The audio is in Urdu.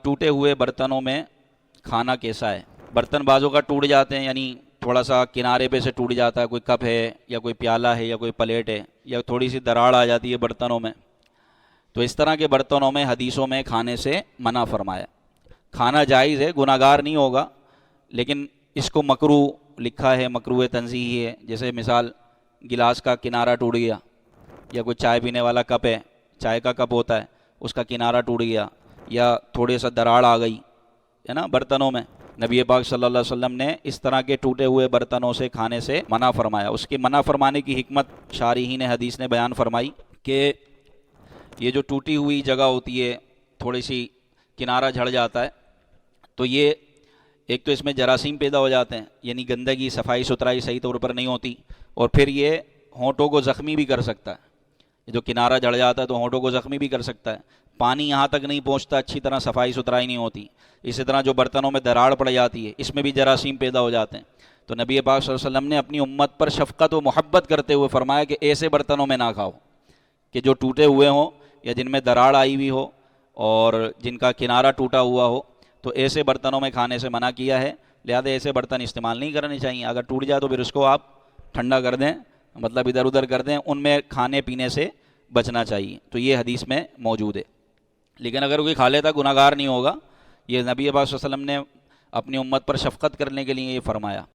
ٹوٹے ہوئے برتنوں میں کھانا کیسا ہے؟ برتن بعضوں کا ٹوٹ جاتے ہیں، یعنی تھوڑا سا کنارے پہ سے ٹوٹ جاتا ہے، کوئی کپ ہے یا کوئی پیالہ ہے یا کوئی پلیٹ ہے، یا تھوڑی سی دراڑ آ جاتی ہے برتنوں میں، تو اس طرح کے برتنوں میں حدیثوں میں کھانے سے منع فرمایا۔ کھانا جائز ہے، گناہ گار نہیں ہوگا، لیکن اس کو مکرو لکھا ہے، مکروہ تنزیہی ہے۔ جیسے مثال گلاس کا کنارہ ٹوٹ گیا، یا کوئی چائے پینے والا کپ ہے، چائے کا کپ ہوتا ہے، اس کا کنارہ ٹوٹ گیا، یا تھوڑے سا دراڑ آ گئی ہے نا برتنوں میں، نبی پاک صلی اللہ علیہ وسلم نے اس طرح کے ٹوٹے ہوئے برتنوں سے کھانے سے منع فرمایا۔ اس کے منع فرمانے کی حکمت شارحین حدیث نے بیان فرمائی کہ یہ جو ٹوٹی ہوئی جگہ ہوتی ہے، تھوڑی سی کنارہ جھڑ جاتا ہے، تو یہ ایک تو اس میں جراثیم پیدا ہو جاتے ہیں، یعنی گندگی، صفائی ستھرائی صحیح طور پر نہیں ہوتی، اور پھر یہ ہونٹوں کو زخمی بھی کر سکتا ہے۔ جو کنارہ جڑ جاتا ہے تو ہونٹوں کو زخمی بھی کر سکتا ہے، پانی یہاں تک نہیں پہنچتا، اچھی طرح صفائی ستھرائی نہیں ہوتی۔ اسی طرح جو برتنوں میں دراڑ پڑ جاتی ہے، اس میں بھی جراثیم پیدا ہو جاتے ہیں۔ تو نبی پاک صلی اللہ علیہ وسلم نے اپنی امت پر شفقت و محبت کرتے ہوئے فرمایا کہ ایسے برتنوں میں نہ کھاؤ کہ جو ٹوٹے ہوئے ہوں یا جن میں دراڑ آئی ہوئی ہو اور جن کا کنارہ ٹوٹا ہوا ہو، تو ایسے برتنوں میں کھانے سے منع کیا ہے۔ لہذا ایسے برتن استعمال نہیں کرنے چاہیے، اگر ٹوٹ جائے تو پھر اس کو آپ ٹھنڈا کر دیں، مطلب ادھر ادھر کر دیں، ان میں کھانے پینے سے بچنا چاہیے۔ تو یہ حدیث میں موجود ہے۔ لیکن اگر کوئی کھا لیتا گناہ گار نہیں ہوگا، یہ نبی پاک صلی اللہ علیہ وسلم نے اپنی امت پر شفقت کرنے کے لیے یہ فرمایا۔